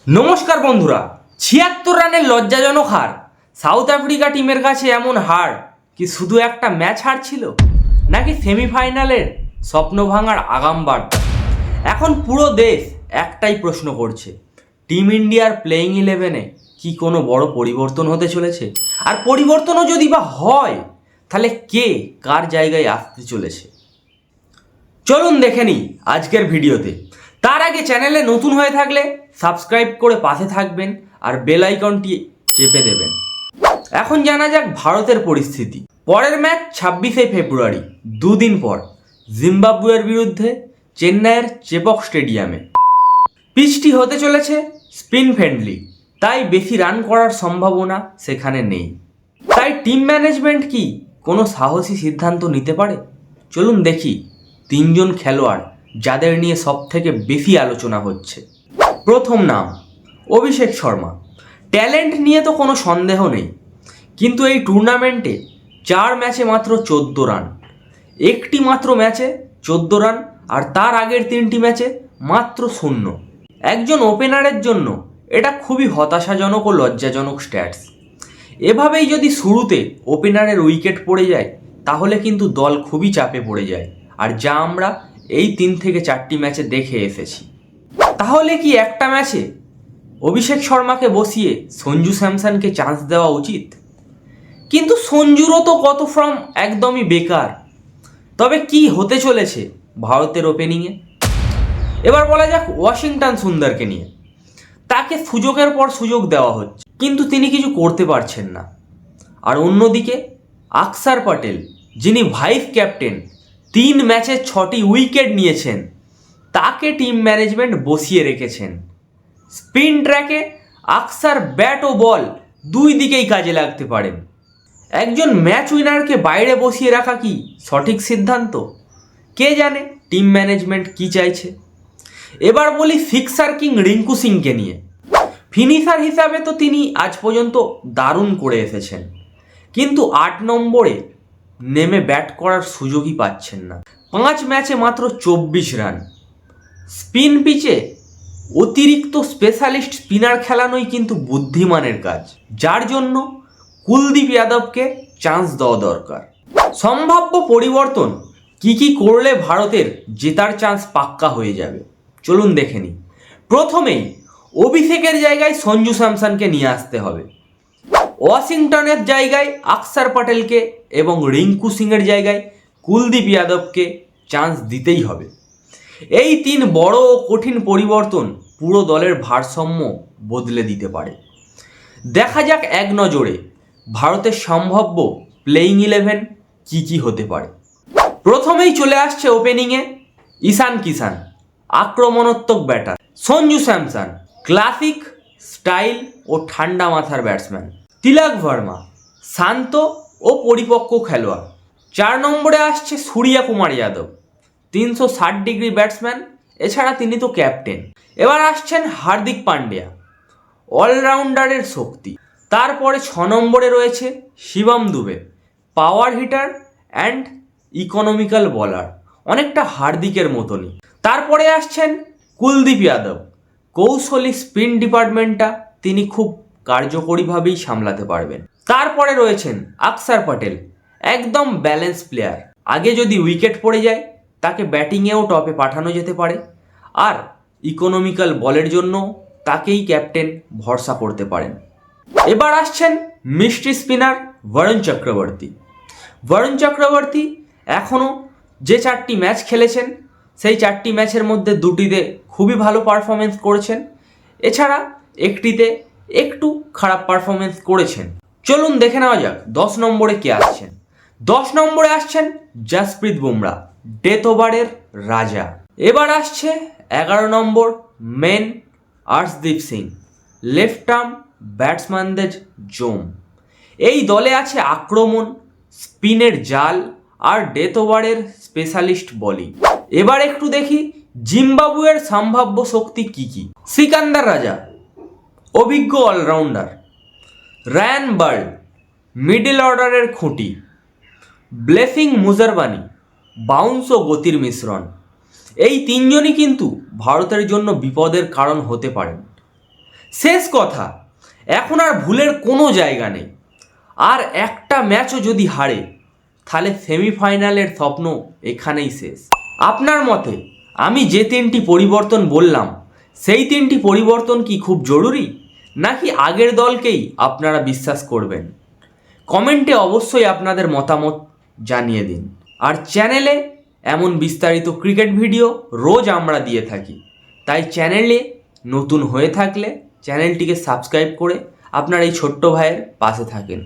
নমস্কার বন্ধুরা। ৭৬ রানের লজ্জাজনক হার। সাউথ আফ্রিকা টিমের কাছে এমন হার কি শুধু একটা ম্যাচ হার ছিল, নাকি সেমিফাইনালের স্বপ্ন ভাঙার আগাম বার্তা? এখন পুরো দেশ একটাই প্রশ্ন করছে, টিম ইন্ডিয়ার প্লেয়িং ইলেভেনে কি কোনো বড় পরিবর্তন হতে চলেছে? আর পরিবর্তনও যদি বা হয়, তাহলে কে কার জায়গায় আসতে চলেছে? চলুন দেখে নিই আজকের ভিডিওতে। তার আগে চ্যানেলে নতুন হয়ে থাকলে সাবস্ক্রাইব করে পাশে থাকবেন আর বেল আইকনটি চেপে দেবেন। এখন জানা যাক ভারতের পরিস্থিতি। পরের ম্যাচ ২৬শে ফেব্রুয়ারি, দুদিন পর, জিম্বাবুয়ের বিরুদ্ধে চেন্নাইয়ের চেপক স্টেডিয়ামে। পিচটি হতে চলেছে স্পিন ফ্রেন্ডলি, তাই বেশি রান করার সম্ভাবনা সেখানে নেই। তাই টিম ম্যানেজমেন্ট কি কোনো সাহসী সিদ্ধান্ত নিতে পারে? চলুন দেখি তিনজন খেলোয়াড় যাদের নিয়ে সব থেকে বেশি আলোচনা হচ্ছে। প্রথম নাম অভিষেক শর্মা। ট্যালেন্ট নিয়ে তো কোনো সন্দেহ নেই, কিন্তু এই টুর্নামেন্টে 4 ম্যাচে মাত্র 14 রান, একটি মাত্র ম্যাচে 14 রান, আর তার আগের 3টি ম্যাচে মাত্র 0। একজন ওপেনারের জন্য এটা খুবই হতাশাজনক ও লজ্জাজনক স্ট্যাটস। এভাবেই যদি শুরুতে ওপেনারের উইকেট পড়ে যায়, তাহলে কিন্তু দল খুবই চাপে পড়ে যায়, আর যা আমরা এই 3 থেকে 4টি ম্যাচে দেখে এসেছি। তাহলে কি একটা ম্যাচে অভিষেক শর্মাকে বসিয়ে সঞ্জু স্যামসনকে চান্স দেওয়া উচিত? কিন্তু সঞ্জুরও তো কত ফর্ম একদমই বেকার। তবে কি হতে চলেছে ভারতের ওপেনিংয়ে? এবার বলা যাক ওয়াশিংটন সুন্দরকে নিয়ে। তাকে সুযোগের পর সুযোগ দেওয়া হচ্ছে, কিন্তু তিনি কিছু করতে পারছেন না। আর অন্যদিকে আকসার প্যাটেল, যিনি ভাইস ক্যাপ্টেন, 3 ম্যাচে 6টি উইকেট নিয়েছেন, তাকে টিম ম্যানেজমেন্ট বসিয়ে রেখেছেন। স্পিন ট্র্যাকে আকসার ব্যাট ও বল দুই দিকেই কাজে লাগতে পারেন। একজন ম্যাচ উইনারকে বাইরে বসিয়ে রাখা কি সঠিক সিদ্ধান্ত? কে জানে টিম ম্যানেজমেন্ট কি চাইছে। এবার বলি সিক্সার কিং রিঙ্কু সিংকে নিয়ে। ফিনিশার হিসাবে তো তিনি আজ পর্যন্ত দারুণ করে এসেছেন, কিন্তু 8 নম্বরে নেমে ব্যাট করার সুযোগই পাচ্ছেন না। 5 ম্যাচে মাত্র 24 রান। স্পিন পিচে অতিরিক্ত স্পেশালিস্ট স্পিনার খেলানোই কিন্তু বুদ্ধিমানের কাজ, যার জন্য কুলদীপ যাদবকে চান্স দেওয়া দরকার। সম্ভাব্য পরিবর্তন কি কি করলে ভারতের জেতার চান্স পাক্কা হয়ে যাবে, চলুন দেখে নিই। প্রথমেই অভিষেকের জায়গায় সঞ্জু স্যামসনকে নিয়ে আসতে হবে। ওয়াশিংটনের জায়গায় আকসার প্যাটেলকে এবং রিঙ্কু সিংয়ের জায়গায় কুলদীপ যাদবকে চান্স দিতেই হবে। এই 3 বড় ও কঠিন পরিবর্তন পুরো দলের ভারসাম্য বদলে দিতে পারে। দেখা যাক এক নজরে ভারতের সম্ভাব্য প্লেয়িং ইলেভেন কি কি হতে পারে। প্রথমেই চলে আসছে ওপেনিংয়ে ঈশান কিষান, আক্রমণাত্মক batter. Sanju Samson, classic style ও ঠান্ডা মাথার ব্যাটসম্যান। তিলক ভার্মা, শান্ত ও পরিপক্ক খেলোয়াড়। 4 নম্বরে আসছে সূর্য কুমার যাদব, 360 ডিগ্রি ব্যাটসম্যান, এছাড়া তিনি তো ক্যাপ্টেন। এবার আসছেন হার্দিক পান্ডিয়া, অলরাউন্ডারের শক্তি। তারপরে 6 নম্বরে রয়েছে Shivam Dube, power hitter and economical bowler, অনেকটা হার্দিকের মতনই। তারপরে আসছেন কুলদীপ যাদব, কৌশলী স্পিন ডিপার্টমেন্টটা তিনি খুব কার্যকরীভাবেই সামলাতে পারবেন। তারপরে রয়েছেন আকসার প্যাটেল, একদম ব্যালেন্স প্লেয়ার। আগে যদি উইকেট পড়ে যায়, তাকে ব্যাটিংয়েও টপে পাঠানো যেতে পারে, আর ইকোনমিক্যাল বলের জন্য তাকেই ক্যাপ্টেন ভরসা করতে পারেন। এবার আসছেন মিস্ট্রি স্পিনার বরুণ চক্রবর্তী। বরুণ চক্রবর্তী এখনও যে 4টি ম্যাচ খেলেছেন, সেই 4টি ম্যাচের মধ্যে 2টিতে খুবই ভালো পারফরমেন্স করেছেন, এছাড়া একটিতে একটু খারাপ পারফরমেন্স করেছেন। চলুন দেখে নেওয়া যাক 10 নম্বরে কে আসছেন। 10 নম্বরে আসছেন জসপ্রীত বুমরা, ডেথ ওভারের রাজা। এবার আসছে 11 নম্বর man Arshdeep Singh, left arm ব্যাটসম্যানদের জোম। এই দলে আছে আক্রমণ, স্পিনের জাল আর ডেথ ওভারের স্পেশালিস্ট বোলিং। এবার একটু দেখি জিম্বাবুয়ের সম্ভাব্য শক্তি কি কি। সিকান্দার রাজা, অভিজ্ঞ অলরাউন্ডার। রায়ান বার্ড, মিডল অর্ডারের খুঁটি। ব্লেসিং মুজারবানি, বাউন্স ও গতির মিশ্রণ। এই 3জনই কিন্তু ভারতের জন্য বিপদের কারণ হতে পারেন। শেষ কথা, এখন আর ভুলের কোনো জায়গা নেই। আর একটা ম্যাচও যদি হারে, তাহলে সেমিফাইনালের স্বপ্ন এখানেই শেষ। আপনার মতে আমি যে 3টি পরিবর্তন বললাম, সেই 3টি পরিবর্তন কি খুব জরুরি, নাকি আগের দলকেই আপনারা বিশ্বাস করবেন? কমেন্টে অবশ্যই আপনাদের মতামত জানিয়ে দিন। আর চ্যানেলে এমন বিস্তারিত ক্রিকেট ভিডিও রোজ আমরা দিয়ে থাকি, তাই চ্যানেলে নতুন হয়ে থাকলে চ্যানেলটিকে সাবস্ক্রাইব করে আপনার এই ছোট্ট ভাইয়ের পাশে থাকেন।